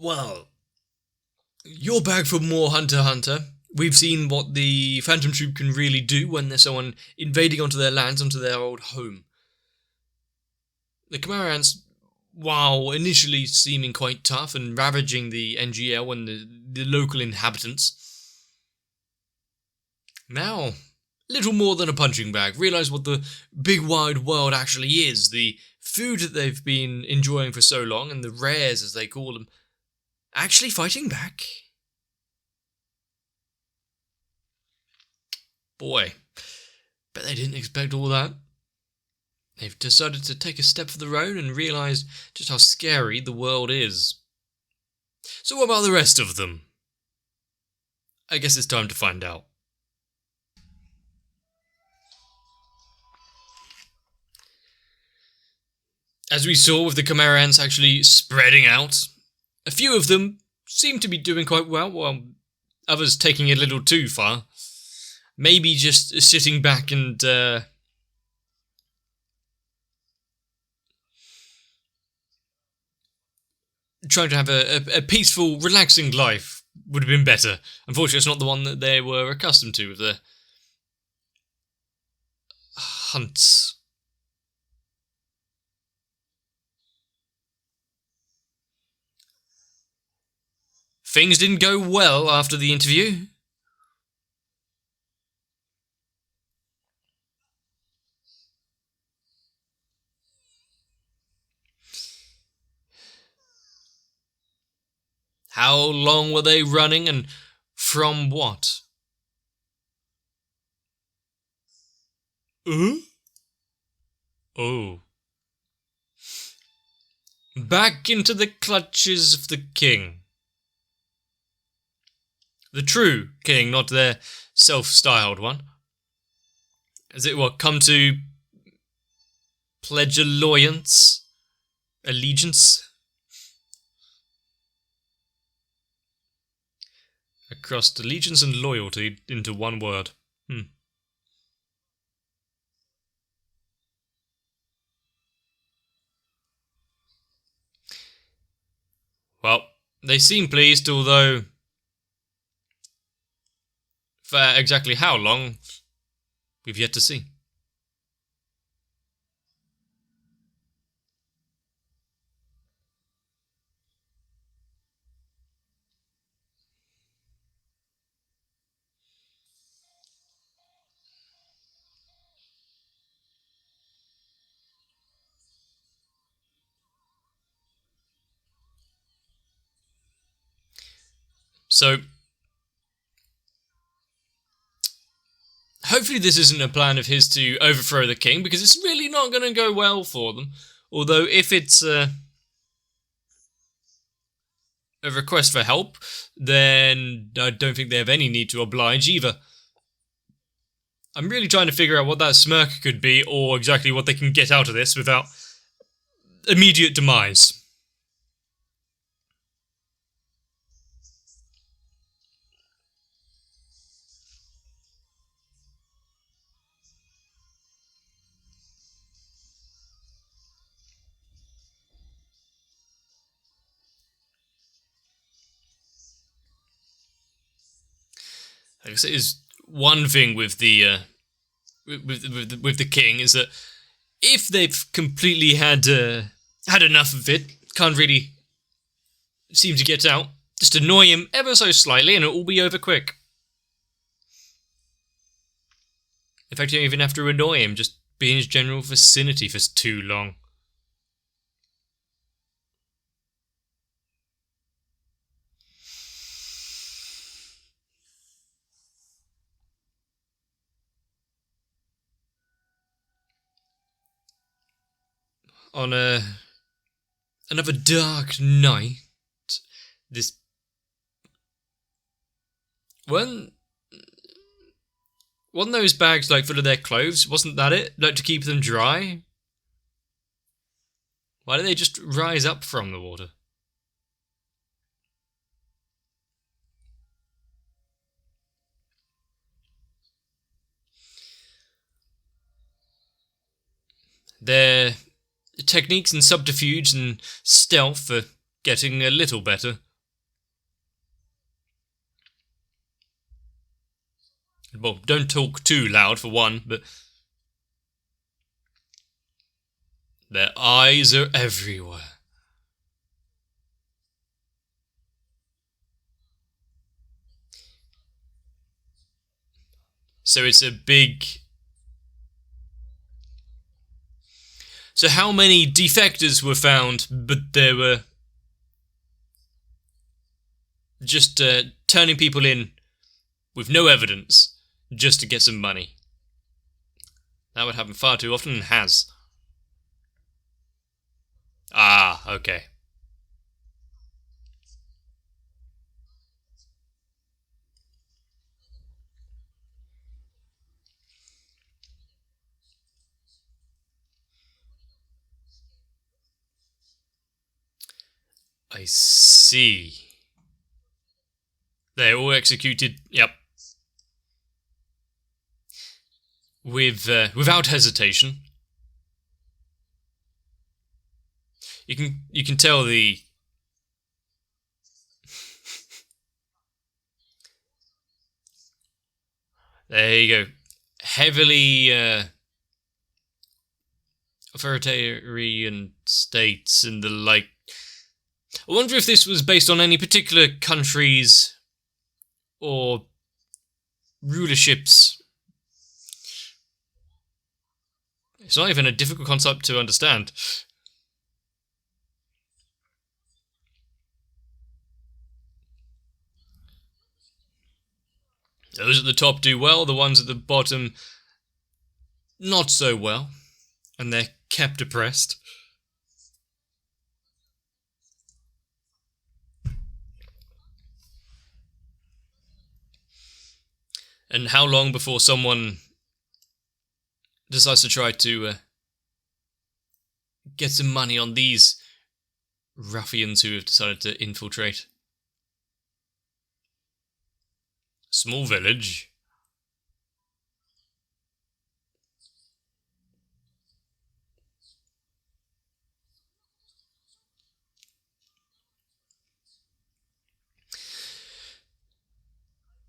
Well, you're back for more Hunter x Hunter. We've seen what the Phantom Troop can really do when there's someone invading onto their lands, onto their old home. The Chimera Ants, while initially seeming quite tough and ravaging the NGL and the local inhabitants, now little more than a punching bag. Realise what the big wide world actually is. The food that they've been enjoying for so long, and the rares as they call them, actually fighting back. Boy, bet they didn't expect all that. They've decided to take a step of their own and realise just how scary the world is. So what about the rest of them? I guess it's time to find out. As we saw with the Chimera Ants actually spreading out, a few of them seem to be doing quite well, while others taking it a little too far. Maybe just sitting back and trying to have a peaceful, relaxing life would have been better. Unfortunately, it's not the one that they were accustomed to with the hunts. Things didn't go well after the interview. How long were they running, and from what? Oh. Back into the clutches of the king. The true king, not their self-styled one. As it will come to pledge allegiance? Across allegiance and loyalty into one word. Well, they seem pleased, although for exactly how long, we've yet to see. So, hopefully this isn't a plan of his to overthrow the king, because it's really not going to go well for them. Although, if it's a request for help, then I don't think they have any need to oblige either. I'm really trying to figure out what that smirk could be, or exactly what they can get out of this without immediate demise. I guess it is one thing with the with the king is that if they've completely had enough of it, can't really seem to get out, just annoy him ever so slightly and it will be over quick. In fact, you don't even have to annoy him, just be in his general vicinity for too long. On another dark night, this wasn't those bags like full of their clothes? Wasn't that it? Like to keep them dry? Why do they just rise up from the water? Their techniques and subterfuge and stealth are getting a little better, Well, don't talk too loud for one, but their eyes are everywhere. So it's a big... So how many defectors were found, but there were just turning people in with no evidence just to get some money? That would happen far too often and has. Ah, okay. I see. They're all executed, yep. Without hesitation. You can tell the... There you go. Heavily authoritarian states and the like. I wonder if this was based on any particular countries or rulerships. It's not even a difficult concept to understand. Those at the top do well, the ones at the bottom not so well, and they're kept oppressed. And how long before someone decides to try to get some money on these ruffians who have decided to infiltrate? Small village.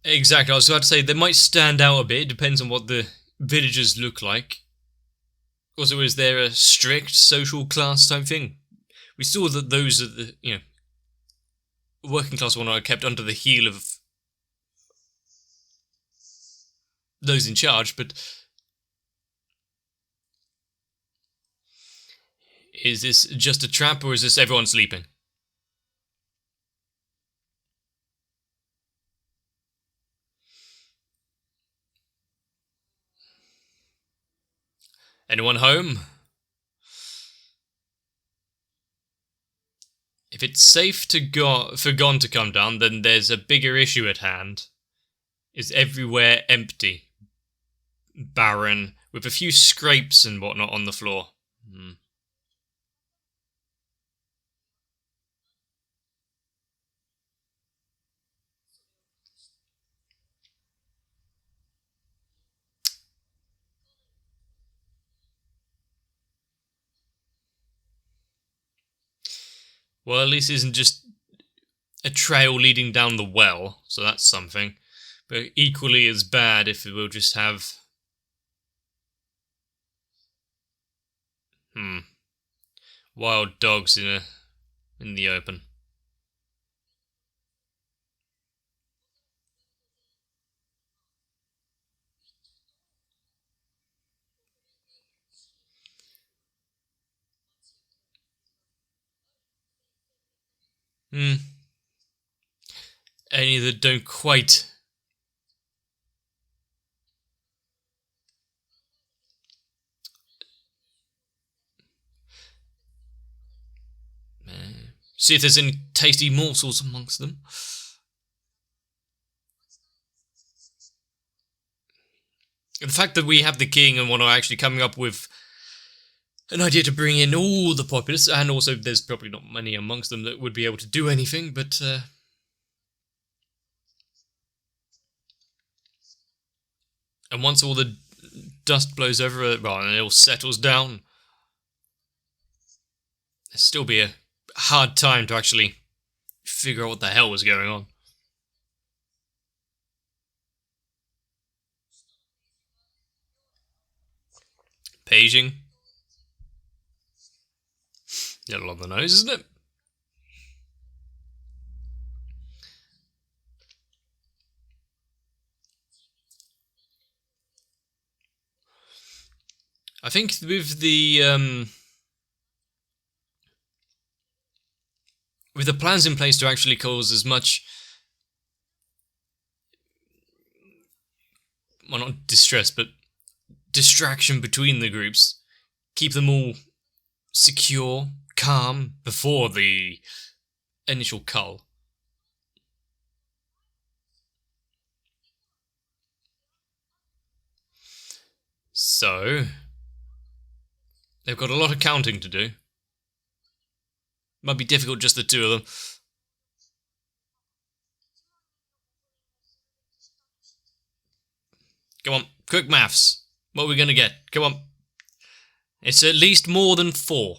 Exactly, I was about to say, they might stand out a bit, it depends on what the villagers look like. Also, is there a strict social class type thing? We saw that those are the, working class one are kept under the heel of those in charge, but is this just a trap or is this everyone sleeping? Anyone home? If it's safe for Gon to come down, then there's a bigger issue at hand. Is everywhere empty, barren, with a few scrapes and whatnot on the floor. Well, at least it isn't just a trail leading down the well, so that's something. But equally as bad if it will just have... wild dogs in the open. Any that don't quite... See if there's any tasty morsels amongst them. And the fact that we have the king and whatnot actually coming up with an idea to bring in all the populace, and also there's probably not many amongst them that would be able to do anything, but... and once all the dust blows over it, well, and it all settles down, there'll still be a hard time to actually figure out what the hell was going on. Paging. A little on the nose, isn't it? I think with the plans in place to actually cause as much, well, not distress, but distraction between the groups, keep them all secure, calm before the initial cull. So they've got a lot of counting to do. Might be difficult, just the two of them. Come on, quick maths. What are we going to get? Come on. It's at least more than 4.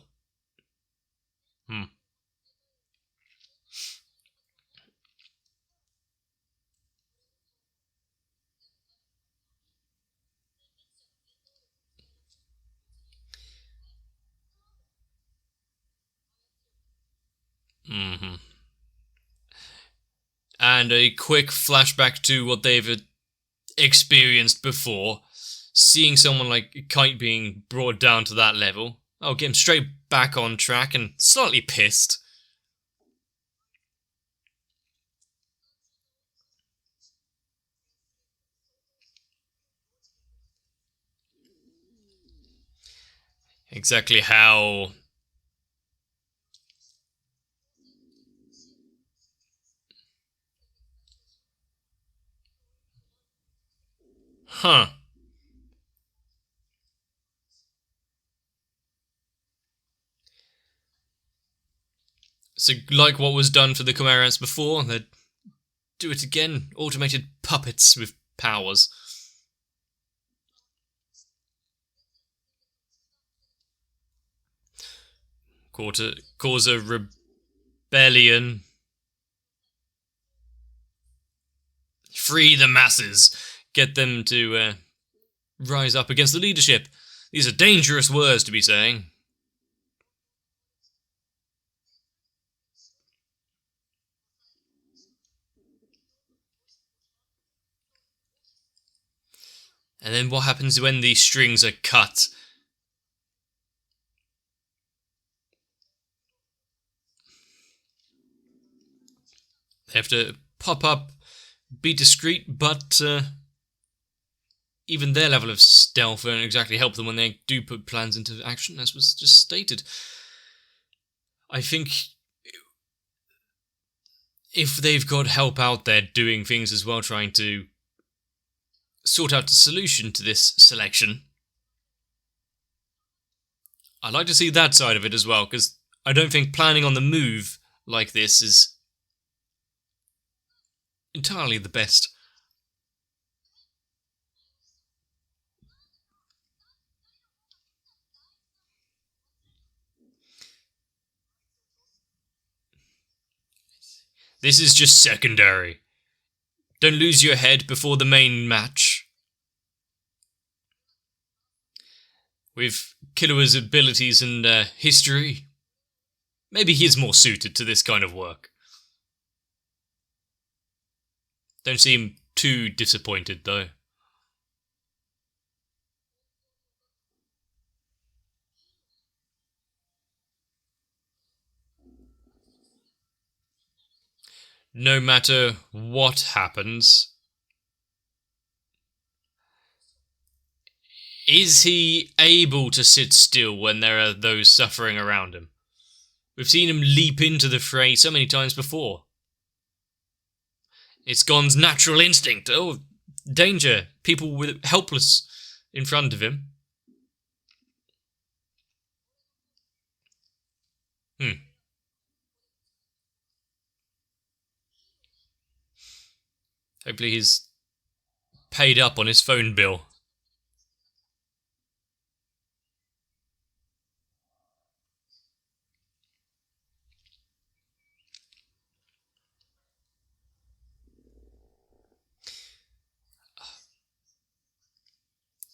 And a quick flashback to what they've experienced before. Seeing someone like Kite being brought down to that level. Oh, get him straight back on track and slightly pissed. Exactly how... Huh. So, like what was done for the Chimerans before, they'd do it again. Automated puppets with powers. Cause a rebellion. Free the masses. Get them to rise up against the leadership. These are dangerous words to be saying. And then what happens when these strings are cut? They have to pop up, be discreet, but even their level of stealth won't exactly help them when they do put plans into action, as was just stated. I think if they've got help out there doing things as well, trying to sort out a solution to this selection, I'd like to see that side of it as well, because I don't think planning on the move like this is entirely the best. This is just secondary. Don't lose your head before the main match. With Killua's abilities and history, maybe he's more suited to this kind of work. Don't seem too disappointed, though. No matter what happens, is he able to sit still when there are those suffering around him? We've seen him leap into the fray so many times before. It's Gon's natural instinct. Oh, danger. People with helpless in front of him. Hopefully he's paid up on his phone bill.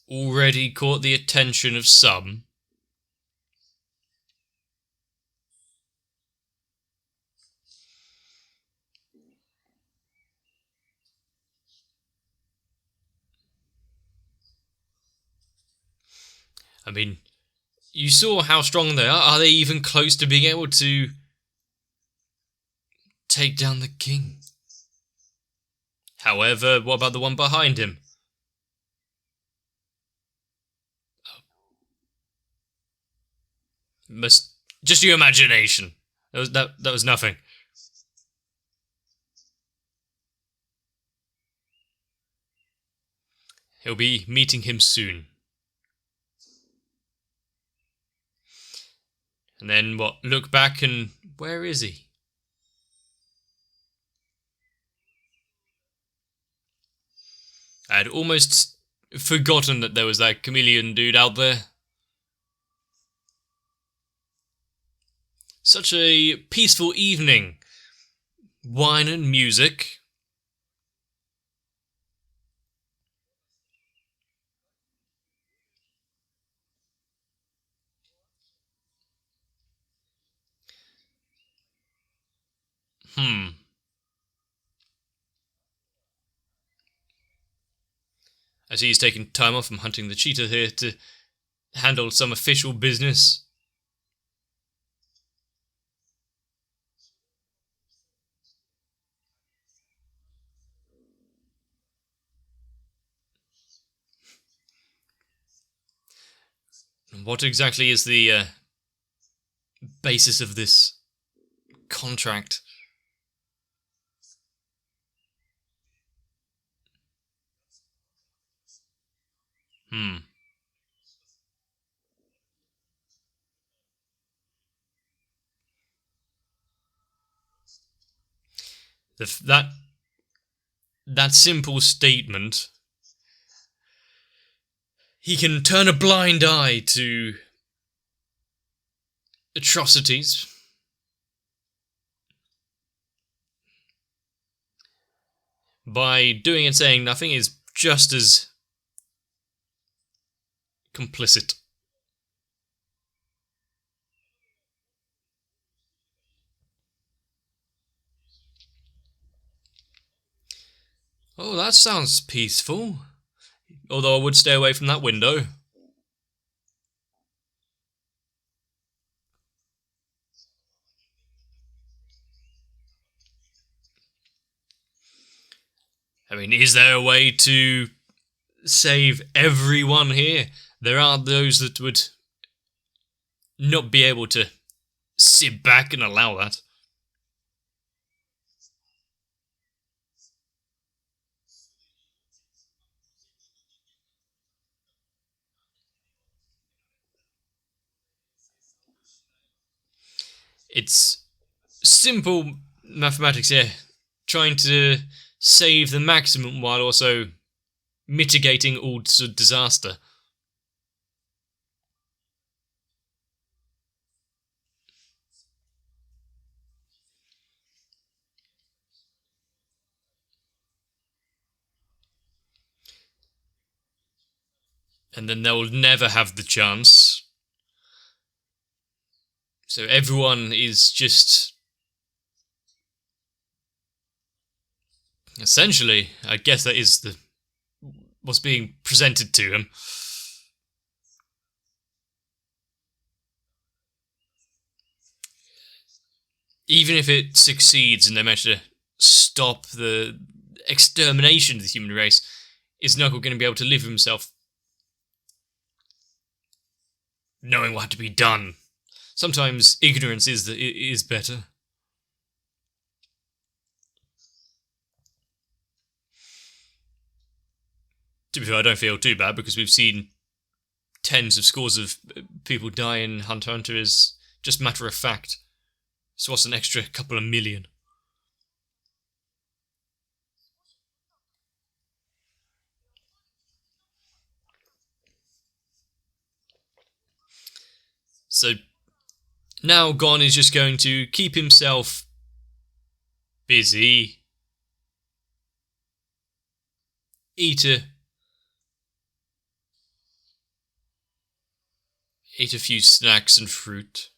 already caught the attention of some. I mean, you saw how strong they are. Are they even close to being able to take down the king? However, what about the one behind him? Just your imagination. That was nothing. He'll be meeting him soon. And then what? Look back and where is he? I had almost forgotten that there was that chameleon dude out there. Such a peaceful evening. Wine and music. I see he's taking time off from hunting the cheetah here to handle some official business. What exactly is the basis of this contract? That simple statement. He can turn a blind eye to atrocities. By doing and saying nothing is just as complicit. Oh, that sounds peaceful. Although I would stay away from that window. I mean, is there a way to save everyone here? There are those that would not be able to sit back and allow that. It's simple mathematics here, trying to save the maximum while also mitigating all disaster. And then they'll never have the chance. So everyone is just... Essentially, I guess that is what's being presented to him. Even if it succeeds and they manage to stop the extermination of the human race, is Knuckle going to be able to live with himself knowing what had to be done? Sometimes ignorance is better. To be fair, I don't feel too bad because we've seen tens of scores of people die in Hunter x Hunter is just matter of fact. So what's an extra couple of million? So now Gon is just going to keep himself busy, eat a ate a few snacks and fruit.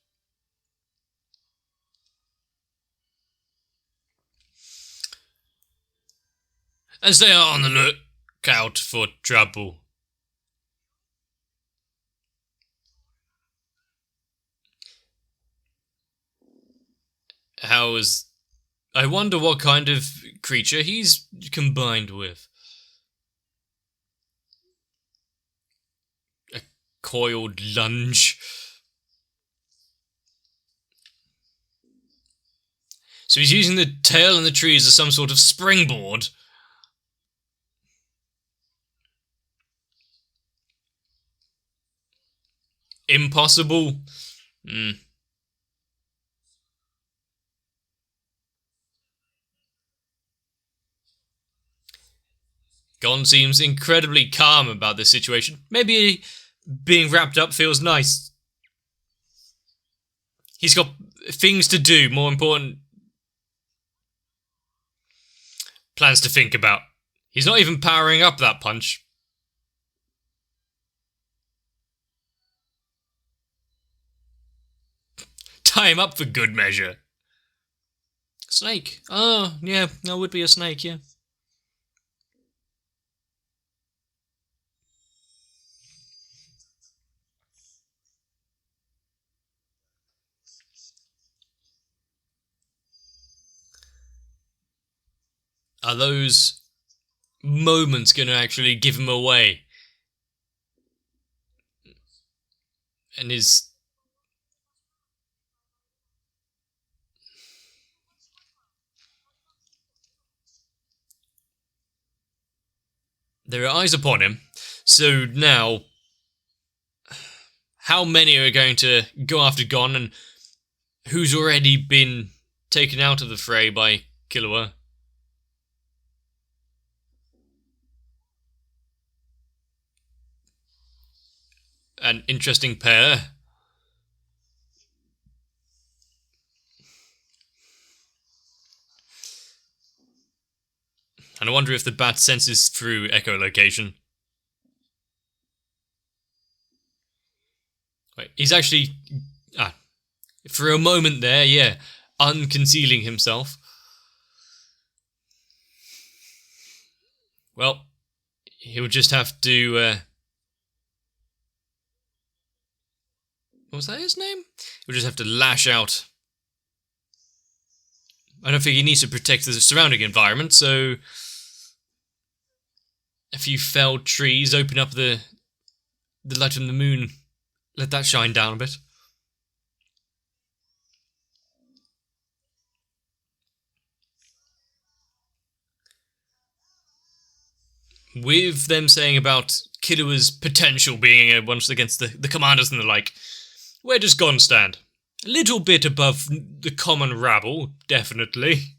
And stay on the lookout for trouble. I wonder what kind of creature he's combined with. A coiled lunge. So he's using the tail and the trees as some sort of springboard. Impossible? Gon seems incredibly calm about this situation. Maybe being wrapped up feels nice. He's got things to do, more important plans to think about. He's not even powering up that punch. Tie him up for good measure. Snake. Oh, yeah, that would be a snake, yeah. Are those moments going to actually give him away? And there are eyes upon him. So now, how many are going to go after Gon, and who's already been taken out of the fray by Killua? An interesting pair. And I wonder if the bat senses through echolocation. Wait, he's actually... for a moment there, yeah, unconcealing himself. Well, he'll just have to... what was that his name? He'll just have to lash out. I don't think he needs to protect the surrounding environment, so... a few felled trees, open up the light from the moon, let that shine down a bit. With them saying about Killua's potential being once against the commanders and the like, where does Gon stand? A little bit above the common rabble, definitely.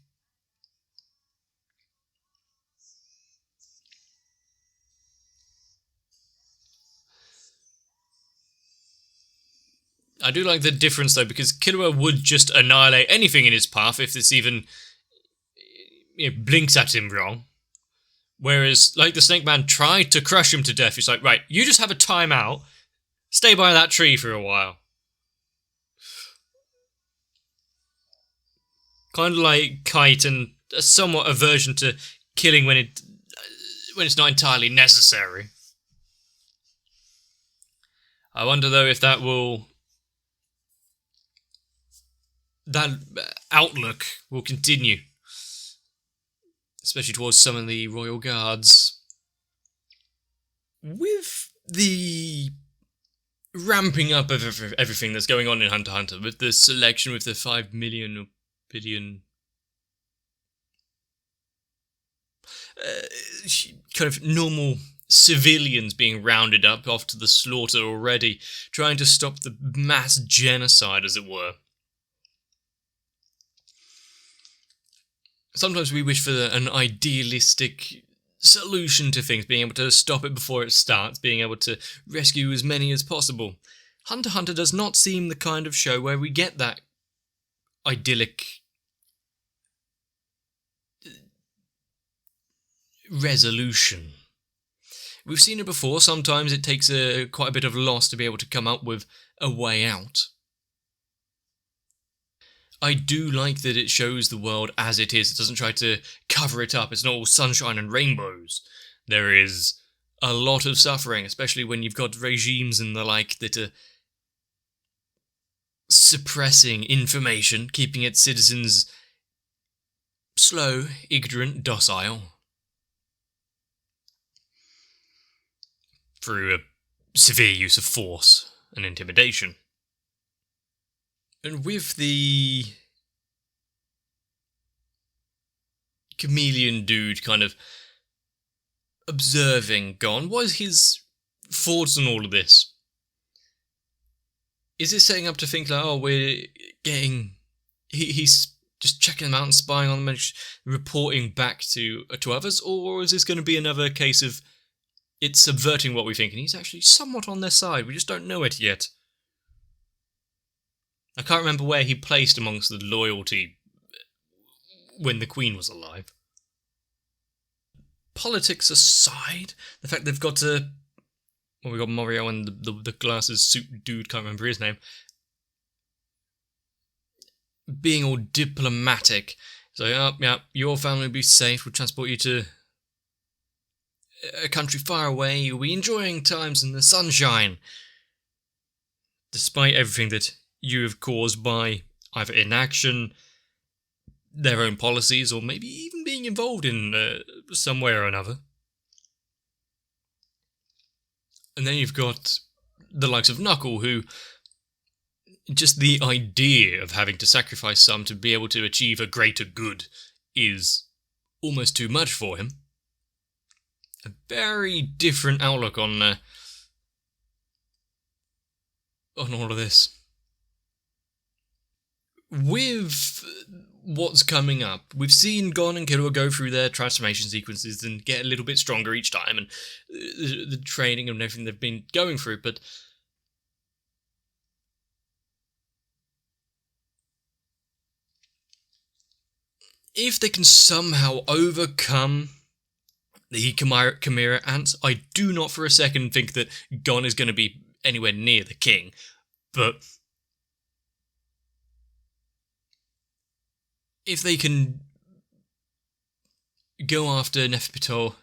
I do like the difference though, because Killua would just annihilate anything in his path if this even blinks at him wrong. Whereas, like, the Snake Man tried to crush him to death. He's like, right, you just have a timeout. Stay by that tree for a while. Kind of like Kite, and a somewhat aversion to killing when it's not entirely necessary. I wonder though if that outlook will continue, especially towards some of the royal guards. With the ramping up of everything that's going on in Hunter x Hunter, with the selection, with the 5 million or billion kind of normal civilians being rounded up off to the slaughter already, trying to stop the mass genocide, as it were. Sometimes we wish for an idealistic solution to things, being able to stop it before it starts, being able to rescue as many as possible. Hunter x Hunter does not seem the kind of show where we get that idyllic resolution. We've seen it before. Sometimes it takes quite a bit of loss to be able to come up with a way out. I do like that it shows the world as it is. It doesn't try to cover it up. It's not all sunshine and rainbows. There is a lot of suffering, especially when you've got regimes and the like that are suppressing information, keeping its citizens slow, ignorant, docile, through a severe use of force and intimidation. And with the chameleon dude kind of observing Gon, what is his thoughts on all of this? Is it setting up to think like, oh, we're getting... He's just checking them out and spying on them and reporting back to others? Or is this going to be another case of it's subverting what we think and he's actually somewhat on their side? We just don't know it yet. I can't remember where he placed amongst the loyalty when the Queen was alive. Politics aside, the fact they've got to... Well, we got Mario and the glasses suit dude, can't remember his name, being all diplomatic. So, yeah, your family will be safe, we'll transport you to a country far away, you'll be enjoying times in the sunshine. Despite everything that you have caused by either inaction, their own policies, or maybe even being involved in some way or another. And then you've got the likes of Knuckle, who just the idea of having to sacrifice some to be able to achieve a greater good is almost too much for him. A very different outlook on all of this. With what's coming up, we've seen Gon and Killua go through their transformation sequences and get a little bit stronger each time, and the training and everything they've been going through, but if they can somehow overcome the Chimera ants, I do not for a second think that Gon is going to be anywhere near the king, but if they can go after Neferpitou,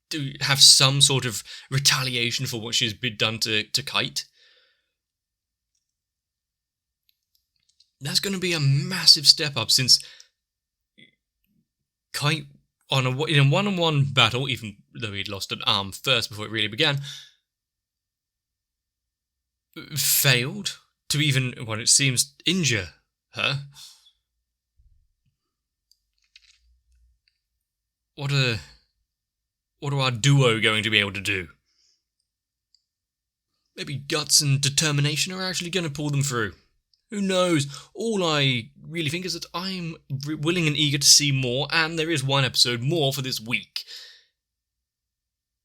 to have some sort of retaliation for what she's been done to Kite, that's going to be a massive step up, since Kite, in a one-on-one battle, even though he'd lost an arm first before it really began, failed to even, what it seems, injure her. What are our duo going to be able to do? Maybe guts and determination are actually going to pull them through. Who knows? All I really think is that I'm willing and eager to see more, and there is one episode more for this week.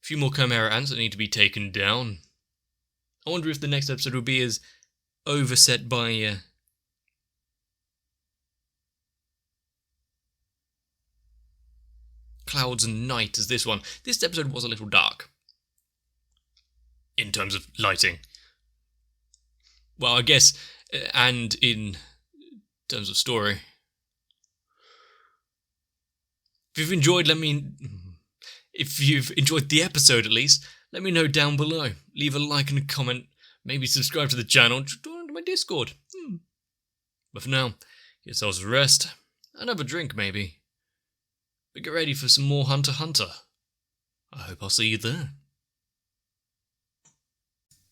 A few more Chimera ants that need to be taken down. I wonder if the next episode will be as overset by clouds and night as this one. This episode was a little dark in terms of lighting. Well, I guess, and in terms of story. If you've enjoyed the episode at least, let me know down below. Leave a like and a comment, maybe subscribe to the channel, join into my Discord. But for now, get yourselves a rest, and have a drink maybe. But get ready for some more Hunter x Hunter. I hope I'll see you there.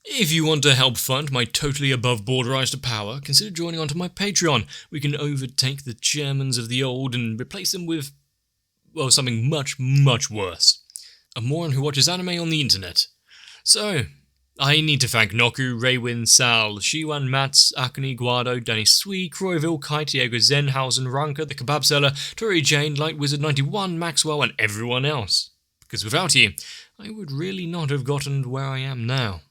If you want to help fund my totally above-board rise to power, consider joining onto my Patreon. We can overtake the chairmans of the old and replace them with, well, something much, much worse. A moron who watches anime on the internet. So, I need to thank Noku, Raywin, Sal, Shiwan, Mats, Akane, Guado, Danny Sui, Croyville, Kai, Diego, Zenhausen, Ranka, the Kebab Seller, Tori Jane, Light Wizard 91, Maxwell, and everyone else. Because without you, I would really not have gotten where I am now.